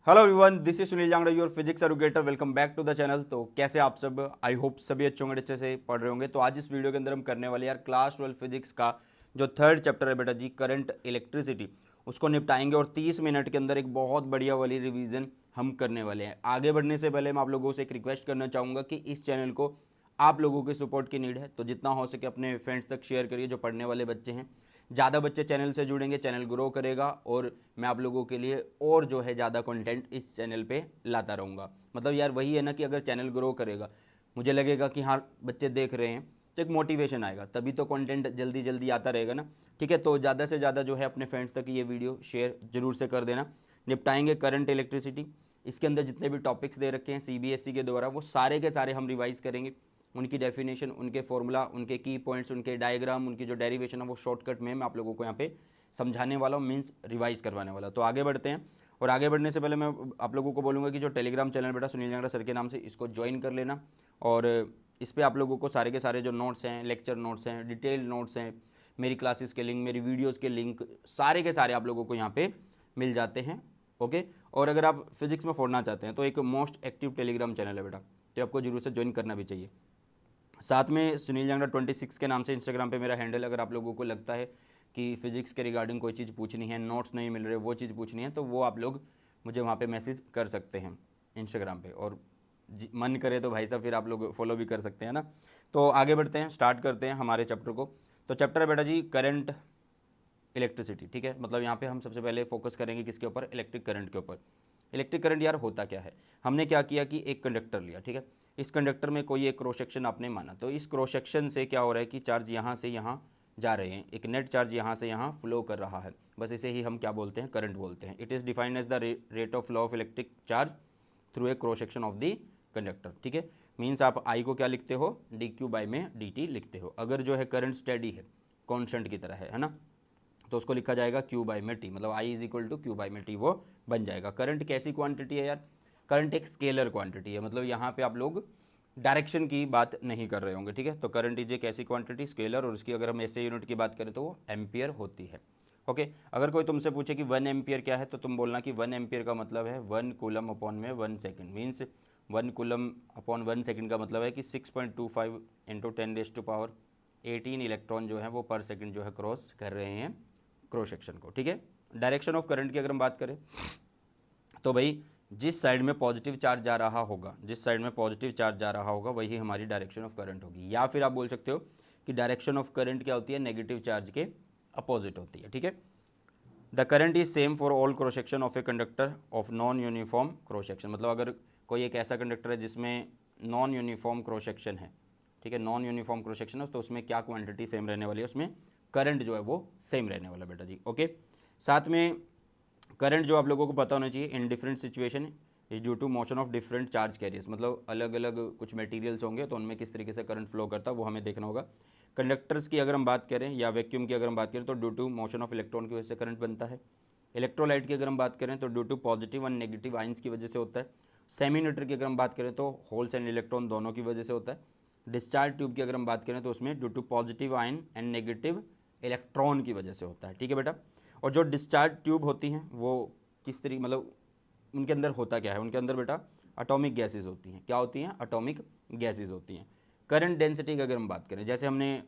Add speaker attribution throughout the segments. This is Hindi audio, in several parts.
Speaker 1: Hello everyone, this is Sunil Jangra, your physics educator. Welcome back to the channel. तो कैसे आप सब? आई होप सभी अच्छे होंगे, अच्छे से पढ़ रहे होंगे। तो आज इस वीडियो के अंदर हम करने वाले यार क्लास 12 फिजिक्स का जो थर्ड चैप्टर है बेटा जी, करंट इलेक्ट्रिसिटी, उसको निपटाएंगे और 30 मिनट के अंदर एक बहुत बढ़िया वाली रिवीजन हम करने वाले हैं। आगे बढ़ने से पहले मैं आप लोगों से एक रिक्वेस्ट करना चाहूँगा कि इस चैनल को आप लोगों के सपोर्ट की नीड है, तो जितना हो सके अपने फ्रेंड्स तक शेयर करिए जो पढ़ने वाले बच्चे हैं। ज़्यादा बच्चे चैनल से जुड़ेंगे, चैनल ग्रो करेगा और मैं आप लोगों के लिए और जो है ज़्यादा कंटेंट इस चैनल पे लाता रहूँगा। मतलब यार वही है ना कि अगर चैनल ग्रो करेगा, मुझे लगेगा कि हाँ बच्चे देख रहे हैं, तो एक मोटिवेशन आएगा, तभी तो कंटेंट जल्दी जल्दी आता रहेगा ना। ठीक है, तो ज़्यादा से ज़्यादा जो है अपने फ्रेंड्स तक ये वीडियो शेयर जरूर से कर देना। निपटाएंगे करंट इलेक्ट्रिसिटी। इसके अंदर जितने भी टॉपिक्स दे रखे हैं सीबीएसई के द्वारा, वो सारे के सारे हम रिवाइज करेंगे। उनकी डेफिनेशन, उनके फॉर्मूला, उनके की पॉइंट्स, उनके डायग्राम, उनकी जो डेरिवेशन है वो शॉर्टकट में मैं आप लोगों को यहाँ पे समझाने वाला हूँ, मीन्स रिवाइज करवाने वाला। तो आगे बढ़ते हैं। और आगे बढ़ने से पहले मैं आप लोगों को बोलूँगा कि जो टेलीग्राम चैनल बेटा सुनील जांगड़ा सर के नाम से, इसको ज्वाइन कर लेना। और इस पर आप लोगों को सारे के सारे जो नोट्स हैं, लेक्चर नोट्स हैं, डिटेल नोट्स हैं, मेरी क्लासेस के लिंक, मेरी वीडियोज़ के लिंक, सारे के सारे आप लोगों को यहाँ पे मिल जाते हैं। ओके। और अगर आप फिजिक्स में पढ़ना चाहते हैं तो एक मोस्ट एक्टिव टेलीग्राम चैनल है बेटा, तो आपको जरूर से ज्वाइन करना भी चाहिए। साथ में सुनील जांगड़ा 26 के नाम से इंस्टाग्राम पे मेरा हैंडल। अगर आप लोगों को लगता है कि फिजिक्स के रिगार्डिंग कोई चीज़ पूछनी है, नोट्स नहीं मिल रहे, वो चीज़ पूछनी है, तो वो आप लोग मुझे वहाँ पे मैसेज कर सकते हैं इंस्टाग्राम पे। और मन करे तो भाई साहब फिर आप लोग फॉलो भी कर सकते हैं ना। तो आगे बढ़ते हैं, स्टार्ट करते हैं हमारे चैप्टर को। तो चैप्टर है बेटा जी करंट इलेक्ट्रिसिटी। ठीक है, मतलब यहाँ पे हम सबसे पहले फोकस करेंगे किसके ऊपर? इलेक्ट्रिक करंट के ऊपर। इलेक्ट्रिक करंट यार होता क्या है? हमने क्या किया कि एक कंडक्टर लिया, ठीक है। इस कंडक्टर में कोई एक क्रॉस सेक्शन आपने माना, तो इस क्रॉस सेक्शन से क्या हो रहा है कि चार्ज यहाँ से यहाँ जा रहे हैं, एक नेट चार्ज यहाँ से यहाँ फ्लो कर रहा है। बस इसे ही हम क्या बोलते हैं? करंट बोलते हैं। It is defined as the rate of flow of electric charge through a cross section of the conductor. ठीक है, मीन्स आप आई को क्या लिखते हो? डी क्यू बाई में डी टी लिखते हो। अगर जो है करंट स्टेडी है, कॉन्स्टेंट की तरह है ना, तो उसको लिखा जाएगा क्यू बाई में टी, मतलब I is equal to Q by में टी वो बन जाएगा। करंट कैसी क्वांटिटी है यार? करंट एक स्केलर क्वांटिटी है, मतलब यहाँ पे आप लोग डायरेक्शन की बात नहीं कर रहे होंगे। ठीक है, तो करंट इज एक ऐसी क्वांटिटी स्केलर, और उसकी अगर हम ऐसे यूनिट की बात करें तो वो एम्पियर होती है। ओके। अगर कोई तुमसे पूछे कि 1 एम्पियर क्या है, तो तुम बोलना कि 1 एम्पियर का मतलब है 1 कूलम अपॉन में 1 second. Means 1 coulomb upon 1 second का मतलब है कि 6.25 इंटू 10⁻18 इलेक्ट्रॉन जो है वो पर सेकेंड जो है क्रॉस कर रहे हैं क्रॉस सेक्शन को। ठीक है, डायरेक्शन ऑफ करंट की अगर हम बात करें तो भाई जिस साइड में पॉजिटिव चार्ज जा रहा होगा, जिस साइड में पॉजिटिव चार्ज जा रहा होगा वही हमारी डायरेक्शन ऑफ करंट होगी। या फिर आप बोल सकते हो कि डायरेक्शन ऑफ करंट क्या होती है? नेगेटिव चार्ज के अपोजिट होती है। ठीक है, the current is same for all cross section of A conductor of non uniform cross section. मतलब अगर कोई एक ऐसा कंडक्टर है जिसमें नॉन यूनिफॉर्म क्रॉस सेक्शन है, ठीक है, नॉन यूनिफॉर्म क्रॉस सेक्शन है, तो उसमें क्या क्वांटिटी सेम रहने वाली है? उसमें करंट जो है वो सेम रहने वाला बेटा जी। ओके। साथ में करंट जो आप लोगों को पता होना चाहिए, in different situation is due to motion of different charge carriers. मतलब अलग अलग कुछ मटेरियल्स होंगे तो उनमें किस तरीके से करंट फ्लो करता है वो हमें देखना होगा। कंडक्टर्स की अगर हम बात करें या वैक्यूम की अगर हम बात करें तो due to motion of electron की वजह से करंट बनता है। इलेक्ट्रोलाइट की अगर हम बात करें तो due to positive and negative ions की वजह से होता है। सेमी न्यूट्रल की अगर हम बात करें तो होल्स एंड इलेक्ट्रॉन दोनों की वजह से होता है। डिस्चार्ज ट्यूब की अगर हम बात करें तो उसमें due to positive ion and negative electron की वजह से होता है। ठीक है बेटा। और जो डिस्चार्ज ट्यूब होती हैं वो किस तरीके, मतलब उनके अंदर होता क्या है? उनके अंदर बेटा एटॉमिक गैसेज होती हैं। क्या होती हैं? एटॉमिक गैसेज होती हैं। करंट डेंसिटी की अगर हम बात करें, जैसे हमने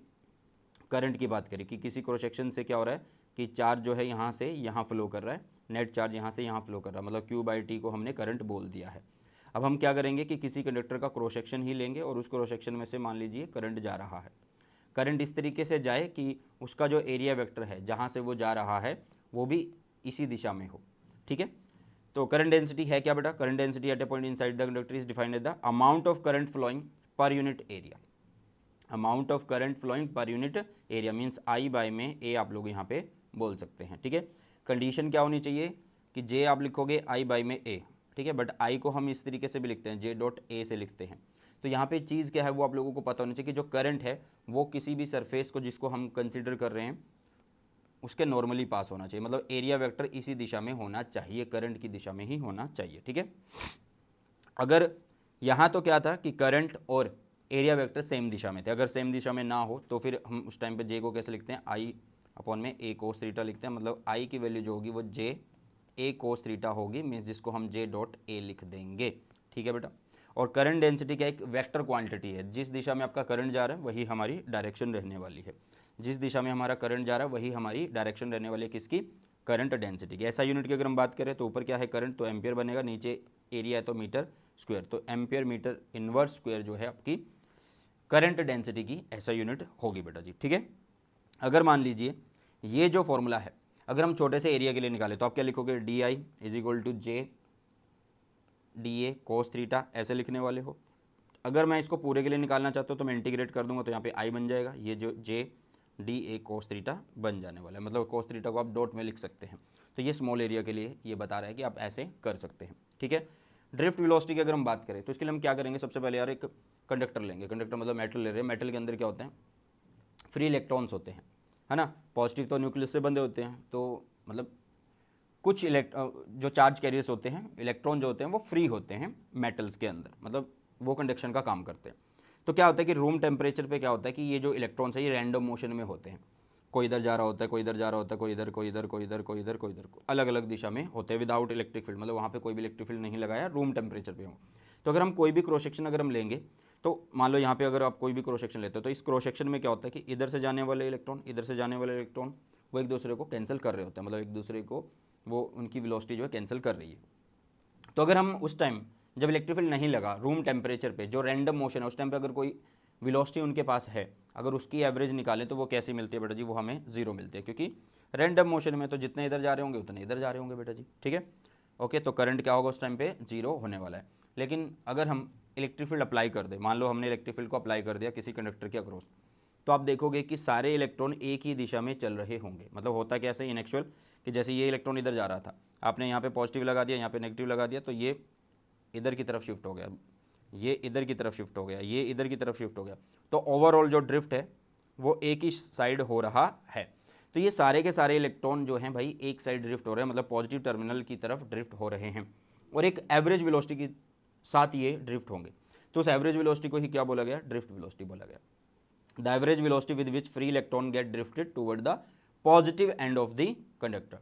Speaker 1: करंट की बात करी कि किसी क्रॉस सेक्शन से क्या हो रहा है कि चार्ज जो है यहाँ से यहाँ फ्लो कर रहा है, नेट चार्ज यहाँ से यहाँ फ्लो कर रहा है, मतलब क्यू बाई टी को हमने करंट बोल दिया है। अब हम क्या करेंगे कि किसी कंडक्टर का क्रॉस सेक्शन ही लेंगे और उस क्रॉस सेक्शन में से मान लीजिए करंट जा रहा है। करंट इस तरीके से जाए कि उसका जो एरिया वेक्टर है जहाँ से वो जा रहा है वो भी इसी दिशा में हो। ठीक है, तो करंट डेंसिटी है क्या बेटा? Current density at a point inside the conductor is defined as the amount of current flowing per unit area. Amount of current flowing per unit area means I by में ए आप लोग यहाँ पे बोल सकते हैं। ठीक है, कंडीशन क्या होनी चाहिए कि जे आप लिखोगे आई बाय में ए, ठीक है, बट आई को हम इस तरीके से भी लिखते हैं, जे डॉट ए से लिखते हैं। तो यहाँ पे चीज़ क्या है वो आप लोगों को पता होना चाहिए कि जो करंट है वो किसी भी सरफेस को जिसको हम कंसिडर कर रहे हैं उसके नॉर्मली पास होना चाहिए, मतलब एरिया वेक्टर इसी दिशा में होना चाहिए, करंट की दिशा में ही होना चाहिए। ठीक है, अगर यहाँ तो क्या था कि करंट और एरिया वेक्टर सेम दिशा में थे, अगर सेम दिशा में ना हो तो फिर हम उस टाइम पे जे को कैसे लिखते हैं? आई अपॉन में ए कोस थीटा लिखते हैं, मतलब आई की वैल्यू जो होगी वो जे ए कोस थीटा होगी, मीन्स जिसको हम जे डॉट ए लिख देंगे। ठीक है बेटा। और करंट डेंसिटी क्या एक वेक्टर क्वांटिटी है, जिस दिशा में आपका करंट जा रहा है वही हमारी डायरेक्शन रहने वाली है, जिस दिशा में हमारा करंट जा रहा है वही हमारी डायरेक्शन रहने वाली है किसकी, करंट डेंसिटी की। ऐसा यूनिट की अगर हम बात करें तो ऊपर क्या है करंट, तो एम्पियर बनेगा, नीचे एरिया है तो मीटर स्क्वायर, तो एम्पियर मीटर इनवर्स स्क्वायर जो है आपकी करंट डेंसिटी की ऐसा यूनिट होगी बेटा जी। ठीक है। अगर मान लीजिए ये जो फॉर्मूला है अगर हम छोटे से एरिया के लिए निकालें तो आप क्या लिखोगे, d I is equal to J d A cos theta, ऐसे लिखने वाले हो। अगर मैं इसको पूरे के लिए निकालना चाहता हूँ तो मैं इंटीग्रेट कर दूंगा, तो यहाँ पे आई बन जाएगा, ये जो जे डी ए कोस थीटा बन जाने वाला है, मतलब कोस थीटा को आप डॉट में लिख सकते हैं। तो ये स्मॉल एरिया के लिए ये बता रहा है कि आप ऐसे कर सकते हैं। ठीक है। ड्रिफ्ट वेलोसिटी की अगर हम बात करें तो इसके लिए हम क्या करेंगे, सबसे पहले यार एक कंडक्टर लेंगे, कंडक्टर मतलब मेटल ले रहे हैं, मेटल के अंदर क्या होते हैं, फ्री इलेक्ट्रॉन्स होते हैं, है ना। पॉजिटिव तो न्यूक्लियस से बंधे होते हैं, तो मतलब कुछ जो चार्ज कैरियर्स होते हैं, इलेक्ट्रॉन जो होते हैं वो फ्री होते हैं मेटल्स के अंदर, मतलब वो कंडक्शन का काम करते हैं। तो क्या होता है कि रूम टेम्परेचर पे क्या होता है कि ये जो इलेक्ट्रॉन्स है ये रैंडम मोशन में होते हैं, कोई इधर जा रहा होता है, कोई इधर जा रहा होता है, कोई इधर, कोई इधर, कोई इधर, कोई इधर, कोई इधर, अलग अलग दिशा में होते हैं विदाउट इलेक्ट्रिक फील्ड, मतलब वहाँ पे कोई भी इलेक्ट्रिक फील्ड नहीं लगाया, रूम टेम्परेचर पे हो। तो अगर हम कोई भी क्रॉस सेक्शन अगर हम लेंगे तो मान लो यहाँ पे अगर आप कोई भी क्रॉस सेक्शन लेते हो तो इस क्रॉस सेक्शन में क्या होता है कि इधर से जाने वाले इलेक्ट्रॉन, इधर से जाने वाले इलेक्ट्रॉन वो एक दूसरे को कैंसिल कर रहे होते हैं, मतलब एक दूसरे को वो उनकी वेलोसिटी जो है कैंसिल कर रही है। तो अगर हम उस टाइम जब इलेक्ट्रिक फील्ड नहीं लगा रूम टेम्परेचर पे, जो रैंडम मोशन है उस टाइम पे अगर कोई वेलोसिटी उनके पास है, अगर उसकी एवरेज निकालें तो वो कैसी मिलती है बेटा जी, वो हमें जीरो मिलती है, क्योंकि रैंडम मोशन में तो जितने इधर जा रहे होंगे उतने इधर जा रहे होंगे बेटा जी। ठीक है। ओके, तो करंट क्या होगा उस टाइम पे, जीरो होने वाला है। लेकिन अगर हम इलेक्ट्रिक फील्ड अप्लाई कर दें, मान लो हमने इलेक्ट्रिक फील्ड को अप्लाई कर दिया किसी कंडक्टर के अक्रॉस, तो आप देखोगे कि सारे इलेक्ट्रॉन एक ही दिशा में चल रहे होंगे। मतलब होता कैसे इन एक्चुअल कि जैसे ये इलेक्ट्रॉन इधर जा रहा था, आपने यहाँ पे पॉजिटिव लगा दिया, यहाँ पे नेगेटिव लगा दिया, तो ये इधर की तरफ शिफ्ट हो गया, ये इधर की तरफ शिफ्ट हो गया, ये इधर की तरफ शिफ्ट हो गया, तो ओवरऑल जो ड्रिफ्ट है वो एक ही साइड हो रहा है। तो ये सारे के सारे इलेक्ट्रॉन जो हैं भाई एक साइड ड्रिफ्ट हो रहे हैं, मतलब पॉजिटिव टर्मिनल की तरफ ड्रिफ्ट हो रहे हैं, और एक एवरेज वेलोसिटी के साथ ये ड्रिफ्ट होंगे। तो उस एवरेज वेलोसिटी को ही क्या बोला गया, ड्रिफ्ट वेलोसिटी बोला गया। The average velocity with which free electron get drifted toward the positive end of the conductor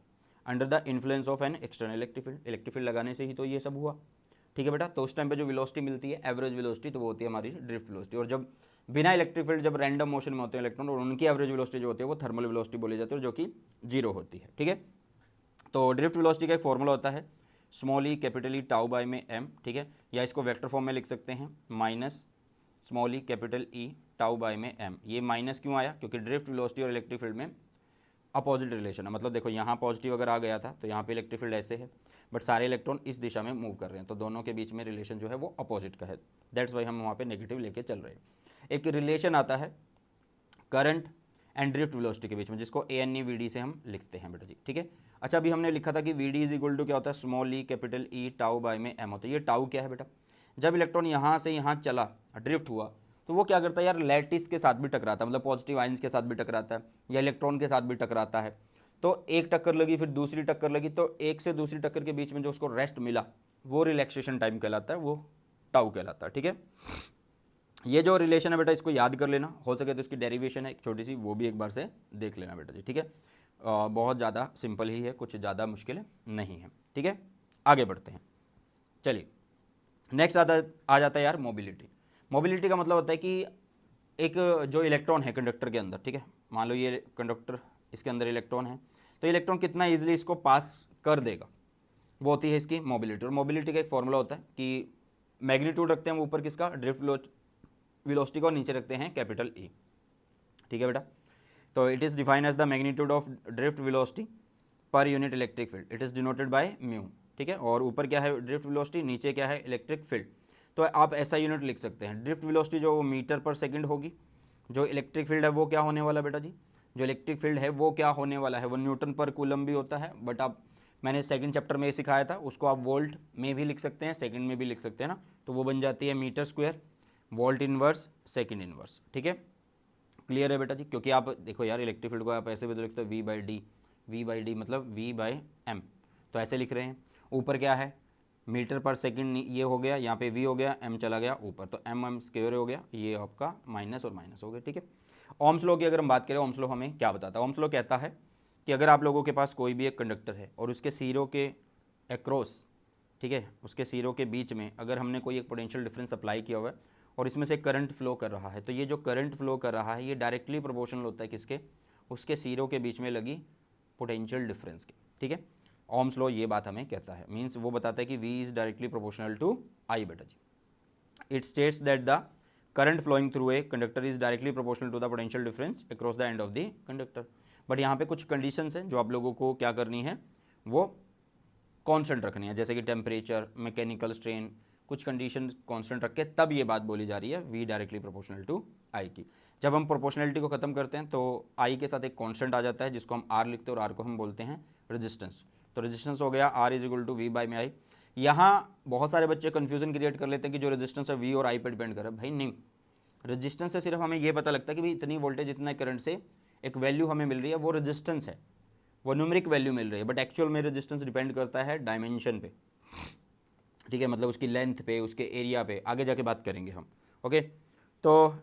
Speaker 1: under the influence of an external electric field। Electric field लगाने से ही तो ये सब हुआ। ठीक है बेटा। तो उस टाइम पे जो वेलोसिटी मिलती है एवरेज वेलोसिटी, तो वो होती है हमारी ड्रिफ्ट वेलोसिटी। और जब बिना इलेक्ट्रिक फील्ड जब रैंडम मोशन में होते हैं इलेक्ट्रॉन, और उनकी एवरेज वेलोसिटी जो होती है वो थर्मल वेलोसिटी बोली जाती है, जो कि जीरो होती है। ठीक है। तो ड्रिफ्ट वेलोसिटी का एक फॉर्मूला होता है small e capital E tau by में एम। ठीक है। या इसको वेक्टर फॉर्म में लिख सकते हैं minus small e capital E tau by में एम। ये माइनस क्यों आया, क्योंकि ड्रिफ्ट वेलोसिटी और इलेक्ट्रिक फील्ड में अपोजिट रिलेशन है। मतलब देखो यहाँ पॉजिटिव अगर आ गया था तो यहाँ पे इलेक्ट्रिक फील्ड ऐसे है, बट सारे इलेक्ट्रॉन इस दिशा में मूव कर रहे हैं, तो दोनों के बीच में रिलेशन जो है वो अपोजिट का है। दैट्स वाई हम वहाँ पे नेगेटिव लेके चल रहे हैं। एक रिलेशन आता है करंट एंड ड्रिफ्ट वेलोसिटी के बीच में, जिसको A N E V D से हम लिखते हैं बेटा जी। ठीक है। अच्छा, अभी हमने लिखा था कि v d is equal to क्या होता है, small e capital E tau by में एम होता है। ये टाउ क्या है बेटा, जब इलेक्ट्रॉन यहाँ से यहाँ चला ड्रिफ्ट हुआ तो वो क्या करता है यार, लैटिस के साथ भी टकराता है, मतलब पॉजिटिव आइंस के साथ भी टकराता है, या इलेक्ट्रॉन के साथ भी टकराता है। तो एक टक्कर लगी, फिर दूसरी टक्कर लगी, तो एक से दूसरी टक्कर के बीच में जो उसको रेस्ट मिला वो रिलैक्सेशन टाइम कहलाता है, वो टाउ कहलाता है। ठीक है। ये जो रिलेशन है बेटा इसको याद कर लेना, हो सके तो इसकी डेरिवेशन है एक छोटी सी, वो भी एक बार से देख लेना बेटा जी। ठीक है। बहुत ज़्यादा सिंपल ही है, कुछ ज़्यादा मुश्किल नहीं है। ठीक है। आगे बढ़ते हैं। चलिए नेक्स्ट आ जाता है यार मोबिलिटी। मोबिलिटी का मतलब होता है कि एक जो इलेक्ट्रॉन है कंडक्टर के अंदर, ठीक है, मान लो ये कंडक्टर, इसके अंदर इलेक्ट्रॉन है, तो इलेक्ट्रॉन कितना ईजिली इसको पास कर देगा, वो होती है इसकी मोबिलिटी। और मोबिलिटी का एक फॉर्मूला होता है कि मैग्नीट्यूड रखते हैं ऊपर किसका, ड्रिफ्ट वेलोसिटी को, नीचे रखते हैं कैपिटल ई। ठीक है बेटा। तो it is defined as the magnitude of drift velocity per unit electric field, it is denoted by mu. ठीक है। और ऊपर क्या है ड्रिफ्ट वेलोसिटी, नीचे क्या है इलेक्ट्रिक फील्ड। तो आप ऐसा यूनिट लिख सकते हैं, ड्रिफ्ट वेलोसिटी जो मीटर पर सेकंड होगी, जो इलेक्ट्रिक फील्ड है वो क्या होने वाला बेटा जी, जो इलेक्ट्रिक फील्ड है वो क्या होने वाला है, वो न्यूटन पर कूलम भी होता है, बट आप मैंने सेकंड चैप्टर में ये सिखाया था, उसको आप वोल्ट में भी लिख सकते हैं, सेकंड में भी लिख सकते हैं ना, तो वो बन जाती है metre square volt inverse second inverse. ठीक है। क्लियर है बेटा जी। क्योंकि आप देखो यार इलेक्ट्रिक फील्ड को आप ऐसे भी तो लिखते हो वी बाई डी मतलब वी बाई एम, तो ऐसे लिख रहे हैं। ऊपर क्या है मीटर पर सेकंड, ये हो गया, यहाँ पे वी हो गया, एम चला गया ऊपर, तो एम स्क्वायर हो गया, ये आपका माइनस और माइनस हो गया। ठीक है। ओम्स लॉ की अगर हम बात करें, ओम्स लॉ हमें क्या बताता है, ओम्स लॉ कहता है कि अगर आप लोगों के पास कोई भी एक कंडक्टर है और उसके सिरों के एक्रॉस, ठीक है, उसके सिरों के बीच में अगर हमने कोई एक पोटेंशियल डिफरेंस अप्लाई किया हुआ है और इसमें से करंट फ्लो कर रहा है, तो ये जो करंट फ्लो कर रहा है ये डायरेक्टली प्रोपोर्शनल होता है किसके, उसके सिरों के बीच में लगी पोटेंशियल डिफरेंस के, ठीक है। ओम्स लॉ ये बात हमें कहता है, मीन्स वो बताता है कि V is directly proportional to I बेटा जी। It states that the current flowing through a conductor is directly proportional to the potential difference across the end of the conductor. But यहाँ पे कुछ कंडीशंस हैं जो आप लोगों को क्या करनी है, वो कांस्टेंट रखनी है, जैसे कि टेम्परेचर, मैकेनिकल स्ट्रेन, कुछ कंडीशन कांस्टेंट रख के तब ये बात बोली जा रही है V directly proportional to I की। जब हम प्रोपोर्शनलिटी को खत्म करते हैं तो I के साथ एक कांस्टेंट आ जाता है जिसको हम R लिखते हैं और R को हम बोलते हैं रेजिस्टेंस। तो रेजिस्टेंस हो गया R is equal to V by में I। यहाँ बहुत सारे बच्चे कन्फ्यूजन क्रिएट कर लेते हैं कि जो रेजिस्टेंस है V और I पर डिपेंड करे, भाई नहीं, रेजिस्टेंस से सिर्फ हमें ये पता लगता है कि भाई इतनी वोल्टेज इतना करंट से एक वैल्यू हमें मिल रही है, वो रेजिस्टेंस है, वो न्यूमेरिक वैल्यू मिल रही है, बट एक्चुअल में रेजिस्टेंस डिपेंड करता है डायमेंशन पे, ठीक है, मतलब उसकी लेंथ पे, उसके एरिया पे, आगे जाके बात करेंगे हम। ओके, तो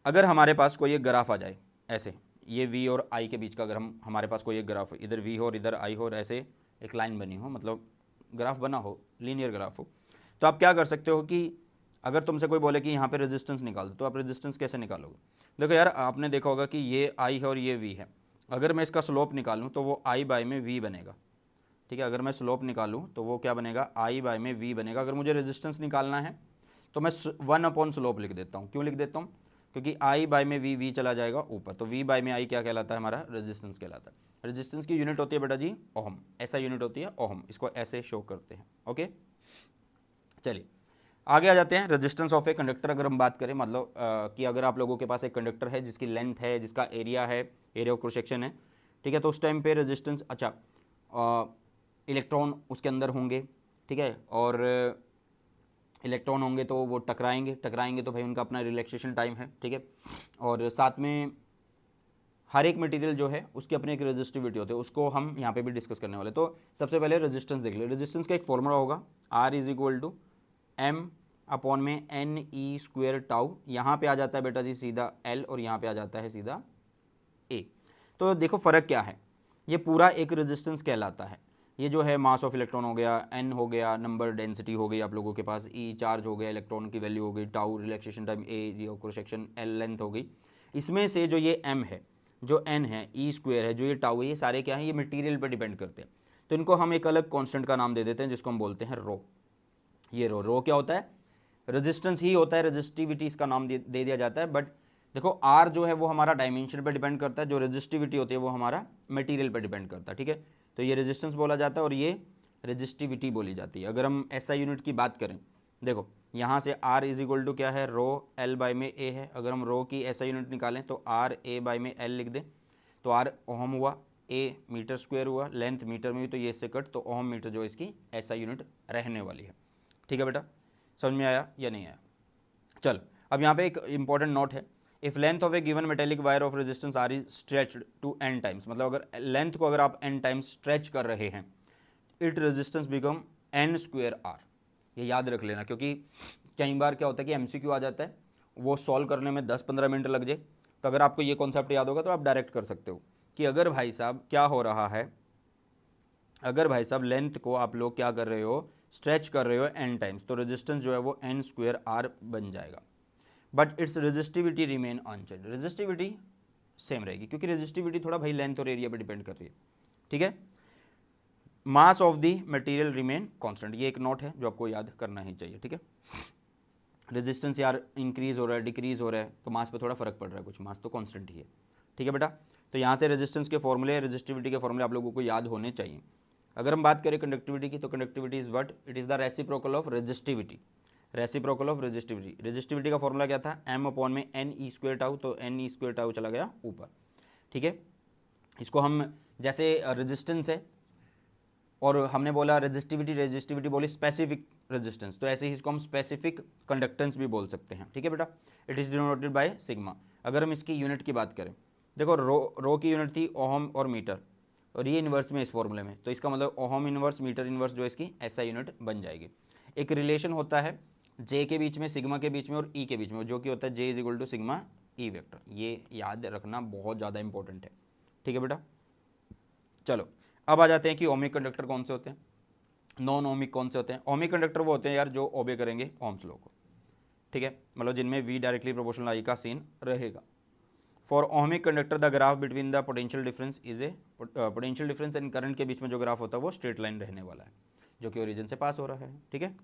Speaker 1: अगर हमारे पास कोई एक ग्राफ आ जाए ऐसे, ये V और I के बीच का, अगर हमारे पास कोई एक ग्राफ, इधर V हो और इधर I हो और ऐसे एक लाइन बनी हो, मतलब ग्राफ बना हो, लीनियर ग्राफ हो, तो आप क्या कर सकते हो कि अगर तुमसे कोई बोले कि यहाँ पे रेजिस्टेंस निकाल दो, तो आप रेजिस्टेंस कैसे निकालोगे। देखो यार, आपने देखा होगा कि ये I है और ये V है, अगर मैं इसका स्लोप निकालूँ तो वो I बाय में V बनेगा, ठीक है। अगर मैं स्लोप निकालूँ तो वो क्या बनेगा, I बाय में V बनेगा। अगर मुझे रेजिस्टेंस निकालना है तो मैं 1 स्लोप लिख देता हूँ। क्यों लिख देता हूँ, क्योंकि I बाय में V चला जाएगा ऊपर, तो V बाय में I क्या कहलाता है, हमारा रेजिस्टेंस कहलाता है। रेजिस्टेंस की यूनिट होती है बेटा जी ओहम, ऐसा यूनिट होती है ओहम, इसको ऐसे शो करते हैं। ओके, चलिए आगे आ जाते हैं। रेजिस्टेंस ऑफ ए कंडक्टर अगर हम बात करें, मतलब कि अगर आप लोगों के पास एक कंडक्टर है जिसकी लेंथ है, जिसका एरिया है, एरिया ऑफ क्रॉस सेक्शन है, ठीक है, तो उस टाइम पे रेजिस्टेंस, अच्छा इलेक्ट्रॉन उसके अंदर होंगे, ठीक है, और इलेक्ट्रॉन होंगे तो वो टकराएंगे तो भाई उनका अपना रिलैक्सेशन टाइम है, ठीक है, और साथ में हर एक मटेरियल जो है उसकी अपनी एक रेजिस्टिविटी होती है, उसको हम यहाँ पे भी डिस्कस करने वाले। तो सबसे पहले रेजिस्टेंस देख ले। रेजिस्टेंस का एक फॉर्मूला होगा, R is equal to m upon में एन ई स्क्वेयर टाउ, यहाँ पे आ जाता है बेटा जी सीधा L और यहाँ पे आ जाता है सीधा A। तो देखो फ़र्क क्या है, ये पूरा एक रेजिस्टेंस कहलाता है। ये जो है मास ऑफ इलेक्ट्रॉन हो गया, N हो गया, नंबर डेंसिटी हो गई आप लोगों के पास, E चार्ज हो गया, इलेक्ट्रॉन की वैल्यू हो गई, tau relaxation time, A cross section, L length हो गई। इसमें से जो ये M है, जो N है, E स्क्वेयर है, जो ये टाउ है, ये सारे क्या हैं, ये मटेरियल पर डिपेंड करते हैं। तो इनको हम एक अलग कॉन्स्टेंट का नाम दे देते हैं जिसको हम बोलते हैं रो। ये रो क्या होता है, रेजिस्टेंस ही होता है, रेजिस्टिविटी इसका नाम दे दिया जाता है। बट देखो आर जो है वो हमारा डायमेंशन पे डिपेंड करता है, जो रेजिस्टिविटी होती है वो हमारा मटेरियल पे डिपेंड करता है, ठीक है। तो ये रेजिस्टेंस बोला जाता है और ये रेजिस्टिविटी बोली जाती है। अगर हम एसआई यूनिट की बात करें, देखो यहाँ से आर इज इक्वल टू क्या है, रो एल बाई में ए है। अगर हम रो की एसआई यूनिट निकालें तो आर ए बाई में एल लिख दें, तो आर ओहम हुआ, ए मीटर स्क्वायर हुआ, लेंथ मीटर में हुई तो ये इससे कट, तो ओहम मीटर जो इसकी एसआई यूनिट रहने वाली है, ठीक है बेटा। समझ में आया या नहीं आया। चल अब यहाँ पे एक इंपॉर्टेंट नोट है, if length of a given metallic wire of resistance R is stretched to n times, मतलब अगर लेंथ को अगर आप एन टाइम्स स्ट्रेच कर रहे हैं, it resistance become an square R. ये याद रख लेना, क्योंकि कई बार क्या होता है कि एमसीक्यू आ जाता है, वो सॉल्व करने में 10-15 मिनट लग जाए। तो अगर आपको ये कॉन्सेप्ट याद होगा तो आप डायरेक्ट कर सकते हो कि अगर भाई साहब क्या हो रहा है, अगर भाई साहब लेंथ को आप लोग क्या कर रहे हो, स्ट्रेच कर रहे हो एन टाइम्स, तो रेजिस्टेंस जो है वो एन स्क्वेयर आर बन जाएगा। But its resistivity remain unchanged, resistivity same रहेगी, क्योंकि रेजिस्टिविटी थोड़ा भाई लेंथ और एरिया पर डिपेंड कर रही है, ठीक है। Mass of the material remain constant, ये एक नोट है जो आपको याद करना ही चाहिए, ठीक है। रेजिस्टेंस यार इंक्रीज हो रहा है, डिक्रीज हो रहा है, तो मास पे थोड़ा फर्क पड़ रहा है कुछ, मास तो कांस्टेंट ही है, ठीक है बेटा। तो यहाँ से रेजिस्टेंस के फॉर्मूले, रेजिस्टिविटी के फॉर्मूले आप लोगों को याद होने चाहिए। अगर हम बात करें कंडक्टिविटी की, तो conductivity is what, it is the reciprocal of resistivity, reciprocal of resistivity. Resistivity का फॉर्मूला क्या था, एम अपॉन में एन ई स्क्वेयर टाउ, तो एन ई स्क्वेयर टाउ चला गया ऊपर, ठीक है। इसको हम जैसे रेजिस्टेंस है और हमने बोला रेजिस्टिविटी, रेजिस्टिविटी बोली स्पेसिफिक रेजिस्टेंस, तो ऐसे ही इसको हम स्पेसिफिक कंडक्टेंस भी बोल सकते हैं, ठीक है बेटा। It is denoted by sigma. अगर हम इसकी यूनिट की बात करें, देखो रो की यूनिट थी ओहम और मीटर, और ये इन्वर्स में इस फॉर्मूले में, तो इसका मतलब ओहम इन्वर्स मीटर इन्वर्स जो इसकी ऐसा यूनिट बन जाएगी। एक रिलेशन होता है जे के बीच में, सिग्मा के बीच में और ई के बीच में, जो कि होता है J is equal to sigma E vector. ये याद रखना बहुत ज़्यादा इंपॉर्टेंट है, ठीक है बेटा। चलो अब आ जाते हैं कि ओमिक कंडक्टर कौन से होते हैं। नॉन ओमिक कौन से होते हैं? ओमिक कंडक्टर वो होते हैं यार जो ओबे करेंगे ओम्स लॉ को, ठीक है, मतलब जिनमें वी डायरेक्टली प्रोपोर्शनल आई का सीन रहेगा। For ohmic conductor the graph between the potential difference is a potential difference and current के बीच में जो ग्राफ होता है वो स्ट्रेट लाइन रहने वाला है, जो कि ओरिजिन से पास हो रहा है, ठीक है।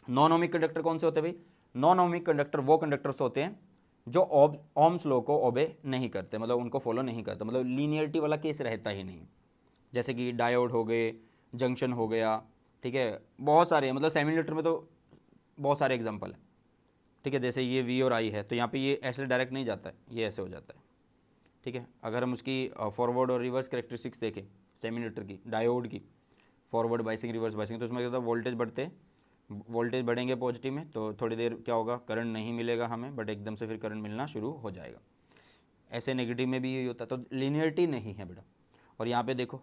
Speaker 1: नॉन ओमिक कंडक्टर कौन से होते हैं भाई? नॉन ओमिक कंडक्टर वो कंडक्टर्स होते हैं जो ओम्स लॉ को ओबे नहीं करते, मतलब उनको फॉलो नहीं करते, मतलब लीनियरिटी वाला केस रहता ही नहीं। जैसे कि डायोड हो गए, जंक्शन हो गया, ठीक है, बहुत सारे हैं, मतलब सेमीकंडक्टर में तो बहुत सारे एग्जांपल हैं, ठीक है। जैसे ये वी और आई है तो यहाँ पे ये ऐसे डायरेक्ट नहीं जाता है, ये ऐसे हो जाता है, ठीक है। अगर हम उसकी फॉरवर्ड और रिवर्स कैरेक्टरिस्टिक्स देखें सेमीकंडक्टर की, डायोड की, फॉरवर्ड बाइसिंग रिवर्स बाइसिंग, तो उसमें क्या होता है, वोल्टेज बढ़ते, वोल्टेज बढ़ेंगे पॉजिटिव में तो थोड़ी देर क्या होगा, करंट नहीं मिलेगा हमें, बट एकदम से फिर करंट मिलना शुरू हो जाएगा। ऐसे नेगेटिव में भी यही होता है, तो लीनियरिटी नहीं है बेटा। और यहाँ पे देखो,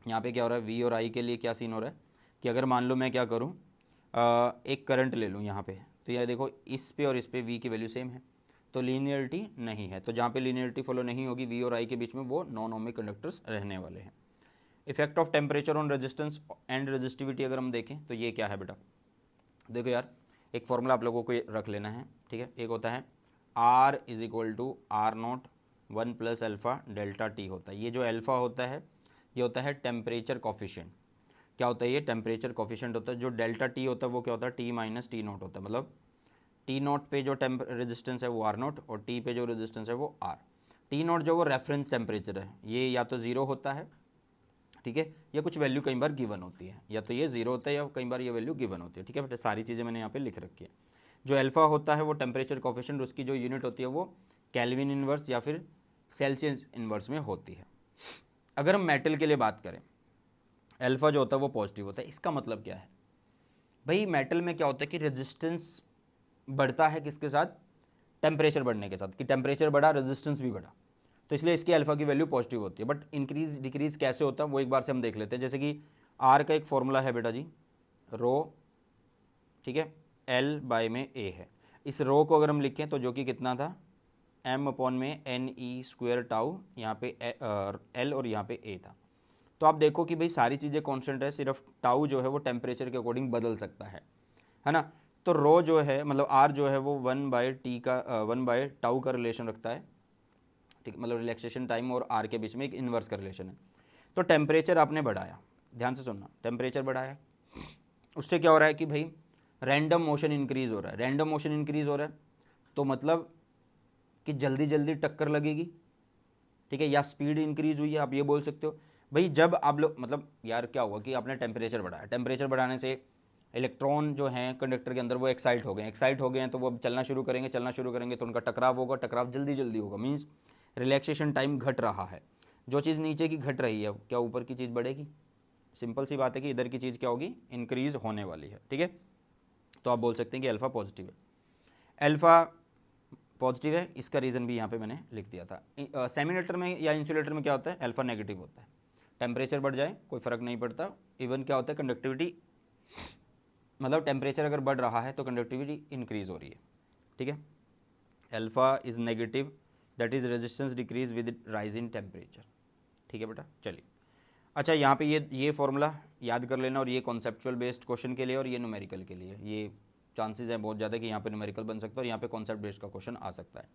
Speaker 1: यहाँ पे क्या हो रहा है, वी और आई के लिए क्या सीन हो रहा है कि अगर मान लो मैं क्या करूँ, एक करंट ले लूँ यहाँ पे, तो यार देखो इस पे और इस पे वी की वैल्यू सेम है, तो लीनियरिटी नहीं है। तो जहाँ पे लीनियरिटी फॉलो नहीं होगी वी और आई के बीच में, वो नॉन ओमिक कंडक्टर्स रहने वाले हैं। Effect of temperature on resistance and resistivity अगर हम देखें तो ये क्या है बेटा, देखो यार एक फॉर्मूला आप लोगों को रख लेना है, ठीक है। एक होता है R is equal to R naught 1 plus alpha delta T होता है। ये जो अल्फ़ा होता है ये होता है टेम्परेचर कॉफिशिएंट। क्या होता है ये? टेम्परेचर कॉफिशिएंट होता है। जो डेल्टा टी होता है वो क्या होता है, टी माइनस टी नॉट होता है, मतलब टी नॉट पे जो रेजिस्टेंस है वो आर नॉट और टी पे जो रेजिस्टेंस है वो आर। टी नॉट जो वो रेफरेंस टेम्परेचर है, ये या तो ज़ीरो होता है, ठीक है, या कुछ वैल्यू कई बार गिवन होती है, या तो ये जीरो होता है या कई बार ये वैल्यू गिवन होती है, ठीक है बेटा। सारी चीज़ें मैंने यहाँ पे लिख रखी है। जो अल्फा होता है वो टेम्परेचर कोफिशिएंट, उसकी जो यूनिट होती है वो केल्विन इनवर्स या फिर सेल्सियस इनवर्स में होती है। अगर हम मेटल के लिए बात करें, अल्फा जो होता है वो पॉजिटिव होता है। इसका मतलब क्या है भाई, मेटल में क्या होता है कि रेजिस्टेंस बढ़ता है किसके साथ, टेम्परेचर बढ़ने के साथ, कि टेम्परेचर बढ़ा रेजिस्टेंस भी बढ़ा, तो इसलिए इसकी अल्फा की वैल्यू पॉजिटिव होती है। बट इंक्रीज डिक्रीज कैसे होता है वो एक बार से हम देख लेते हैं। जैसे कि आर का एक फॉर्मूला है बेटा जी, रो, ठीक है, एल बाय में ए है। इस रो को अगर हम लिखें तो जो कि कितना था, एम अपॉन में एन ई स्क्वायर टाउ, यहाँ पे एल और यहाँ पे ए था। तो आप देखो कि भाई सारी चीज़ें कांस्टेंट है, सिर्फ टाउ जो है वो टेम्परेचर के अकॉर्डिंग बदल सकता है ना। तो रो जो है मतलब आर जो है वो 1/t का 1/टाउ का रिलेशन रखता है, ठीक, मतलब रिलैक्सेशन टाइम और आर के बीच में एक इन्वर्स का रिलेशन है। तो टेम्परेचर आपने बढ़ाया, ध्यान से सुनना, टेम्परेचर बढ़ाया, उससे क्या हो रहा है कि भाई रैंडम मोशन इंक्रीज हो रहा है। रैंडम मोशन इंक्रीज हो रहा है तो मतलब कि जल्दी जल्दी टक्कर लगेगी, ठीक है, या स्पीड इंक्रीज हुई है, आप ये बोल सकते हो। भाई जब आप लोग मतलब यार क्या हुआ कि आपने टेम्परेचर बढ़ाया, टेम्परेचर बढ़ाने से इलेक्ट्रॉन जो हैं कंडक्टर के अंदर वो एक्साइट हो गए, एक्साइट हो गए हैं तो वो अब चलना शुरू करेंगे, चलना शुरू करेंगे तो उनका टकराव होगा, टकराव जल्दी जल्दी होगा, मीन्स रिलैक्सेशन टाइम घट रहा है। जो चीज़ नीचे की घट रही है, क्या ऊपर की चीज़ बढ़ेगी? सिंपल सी बात है कि इधर की चीज़ क्या होगी, इंक्रीज होने वाली है, ठीक है। तो आप बोल सकते हैं कि अल्फ़ा पॉजिटिव है। अल्फ़ा पॉजिटिव है, इसका रीज़न भी यहाँ पे मैंने लिख दिया था। सेमीकंडक्टर में या इंसुलेटर में क्या होता है, अल्फ़ा नेगेटिव होता है। टेम्परेचर बढ़ जाए कोई फ़र्क नहीं पड़ता, इवन क्या होता है कंडक्टिविटी, मतलब टेम्परेचर अगर बढ़ रहा है तो कंडक्टिविटी इंक्रीज हो रही है, ठीक है। Alpha is negative, that is resistance decrease with rise in temperature, ठीक है बेटा। चलिए, अच्छा यहाँ पे ये फॉर्मूला याद कर लेना, और ये कॉन्सेप्चुअल बेस्ड क्वेश्चन के लिए और ये न्यूमेरिकल के लिए, ये चांसेस हैं बहुत ज़्यादा कि यहाँ पे न्यूमेरिकल बन सकता है और यहाँ पे कॉन्सेप्ट बेस्ड का क्वेश्चन आ सकता है।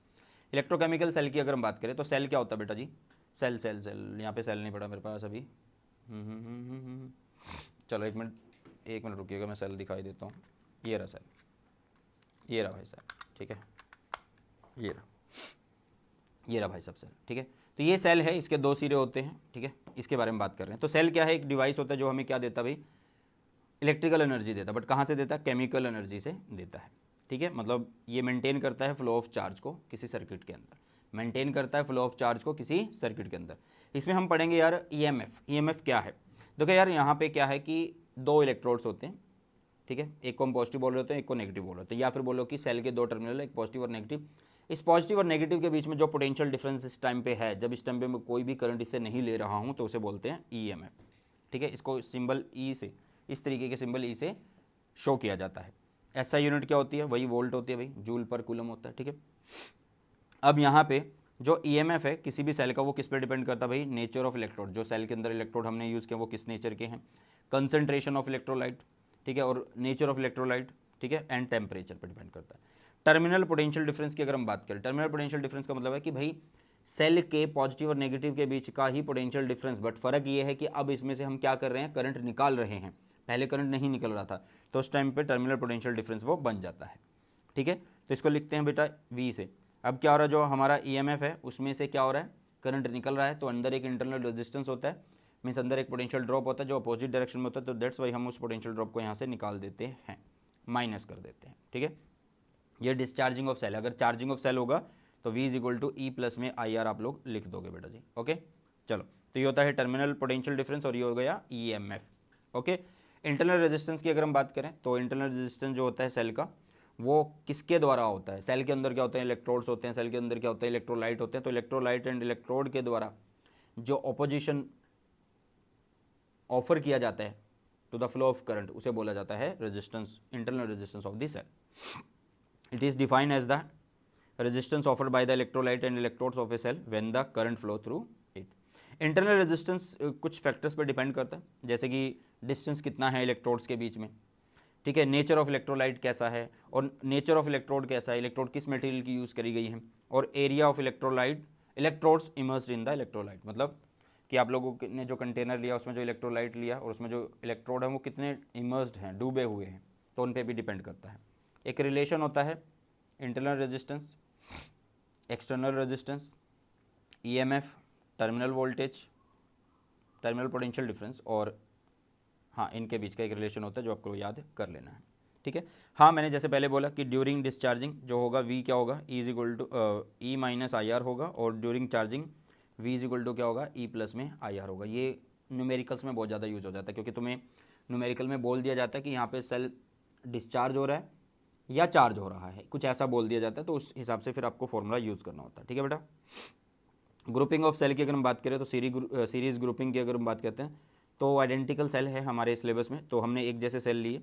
Speaker 1: इलेक्ट्रोकेमिकल सेल की अगर हम बात करें तो सेल क्या होता है बेटा जी, सेल सेल सेल, यहाँ पे सेल नहीं पड़ा मेरे पास अभी। चलो एक मिनट रुकिएगा, मैं सेल दिखाई देता हूँ। ये रहा सेल, ये रहा भाई सेल, ठीक है, ये रहा भाई सब सेल, ठीक है। तो ये सेल है, इसके दो सिरे होते हैं, ठीक है, इसके बारे में बात कर रहे हैं। तो सेल क्या है, एक डिवाइस होता है जो हमें क्या देता है भाई, इलेक्ट्रिकल एनर्जी देता है, बट कहाँ से देता है, केमिकल एनर्जी से देता है, ठीक है। मतलब ये मेंटेन करता है फ्लो ऑफ चार्ज को किसी सर्किट के अंदर, मेंटेन करता है फ्लो ऑफ चार्ज को किसी सर्किट के अंदर। इसमें हम पढ़ेंगे यार ईएमएफ क्या है। देखो यार यहाँ पे क्या है कि दो इलेक्ट्रोड्स होते हैं, ठीक है, एक को हम पॉजिटिव बोल रहे होते हैं, एक को नेगेटिव बोल रहे होते हैं, या फिर बोलो कि सेल के दो टर्मिनल है, एक पॉजिटिव और नेगेटिव। इस पॉजिटिव और नेगेटिव के बीच में जो पोटेंशियल डिफरेंस इस टाइम पे है, जब इस टाइम पे मैं कोई भी करंट इससे नहीं ले रहा हूँ तो उसे बोलते हैं ईएमएफ, ठीक है। इसको सिंबल ई से, इस तरीके के सिंबल ई से शो किया जाता है। एसआई यूनिट क्या होती है, वही वोल्ट होती है भाई, जूल पर कूलम होता है, ठीक है। अब यहाँ पे जो ईएमएफ है किसी भी सेल का, वो किस पे डिपेंड करता है भाई, नेचर ऑफ इलेक्ट्रोड, जो सेल के अंदर इलेक्ट्रोड हमने यूज़ किया वो किस नेचर के हैं, कंसंट्रेशन ऑफ इलेक्ट्रोलाइट, ठीक है, और नेचर ऑफ इलेक्ट्रोलाइट, ठीक है, एंड टेम्परेचर पर डिपेंड करता है। टर्मिनल पोटेंशियल डिफरेंस की अगर हम बात करें, टर्मिनल पोटेंशियल डिफरेंस का मतलब है कि भाई सेल के पॉजिटिव और नेगेटिव के बीच का ही पोटेंशियल डिफरेंस, बट फर्क ये है कि अब इसमें से हम क्या कर रहे हैं, करंट निकाल रहे हैं, पहले करंट नहीं निकल रहा था, तो उस टाइम पे टर्मिनल पोटेंशियल डिफरेंस वो बन जाता है, ठीक है। तो इसको लिखते हैं बेटा V से। अब क्या हो रहा है, जो हमारा EMF है उसमें से क्या हो रहा है, करंट निकल रहा है, तो अंदर एक इंटरनल रेजिस्टेंस होता है, मीन्स अंदर एक पोटेंशियल ड्रॉप होता है जो अपोजिट डायरेक्शन में होता है, तो दैट्स वाई हम उस पोटेंशियल ड्रॉप को यहाँ से निकाल देते हैं, माइनस कर देते हैं, ठीक है। ये डिस्चार्जिंग ऑफ सेल, अगर चार्जिंग ऑफ सेल होगा तो V equal to E plus में IR आप लोग लिख दोगे बेटा जी, ओके। चलो, तो ये होता है टर्मिनल पोटेंशियल डिफरेंस और ये हो गया EMF, ओके। इंटरनल रेजिस्टेंस की अगर हम बात करें तो इंटरनल रेजिस्टेंस जो होता है सेल का, वो किसके द्वारा होता है, सेल के अंदर क्या होते हैं, इलेक्ट्रोड्स होते हैं, सेल के अंदर क्या होता है, इलेक्ट्रोलाइट होते हैं, तो इलेक्ट्रोलाइट एंड इलेक्ट्रोड के द्वारा जो ऑपोजिशन ऑफर किया जाता है to the flow of current, उसे बोला जाता है resistance, internal resistance of the cell. It is defined as the resistance offered by the electrolyte and electrodes of a cell when the current flow through it. Internal resistance कुछ फैक्टर्स पर डिपेंड करता है, जैसे कि डिस्टेंस कितना है इलेक्ट्रोड्स के बीच में, ठीक है, नेचर ऑफ इलेक्ट्रोलाइट कैसा है और नेचर ऑफ इलेक्ट्रोड कैसा है, इलेक्ट्रोड किस मटेरियल की यूज़ करी गई है, और area of electrolyte, electrodes immersed in the electrolyte, मतलब कि आप लोगों ने जो कंटेनर लिया उसमें जो इलेक्ट्रोलाइट लिया और उसमें जो इलेक्ट्रोड है वो कितने इमर्स्ड हैं, डूबे हुए हैं, तो उन पर भी डिपेंड करता है। एक रिलेशन होता है internal resistance, external resistance, EMF, terminal voltage, terminal potential difference, और हाँ इनके बीच का एक रिलेशन होता है जो आपको याद कर लेना है, ठीक है। हाँ मैंने जैसे पहले बोला कि ड्यूरिंग डिस्चार्जिंग जो होगा V क्या होगा, E is equal to E minus IR होगा, और during charging V is equal to क्या होगा, E प्लस में IR होगा। ये न्यूमेरिकल्स में बहुत ज़्यादा यूज़ हो जाता है, क्योंकि तुम्हें न्यूमेरिकल में बोल दिया जाता है कि यहाँ पे सेल डिस्चार्ज हो रहा है या चार्ज हो रहा है, कुछ ऐसा बोल दिया जाता है, तो उस हिसाब से फिर आपको फॉर्मूला यूज़ करना होता है, ठीक है बेटा। ग्रुपिंग ऑफ सेल की अगर हम बात करें तो सीरीज ग्रुपिंग की अगर हम बात करते हैं तो आइडेंटिकल सेल है हमारे सिलेबस में, तो हमने एक जैसे सेल लिए,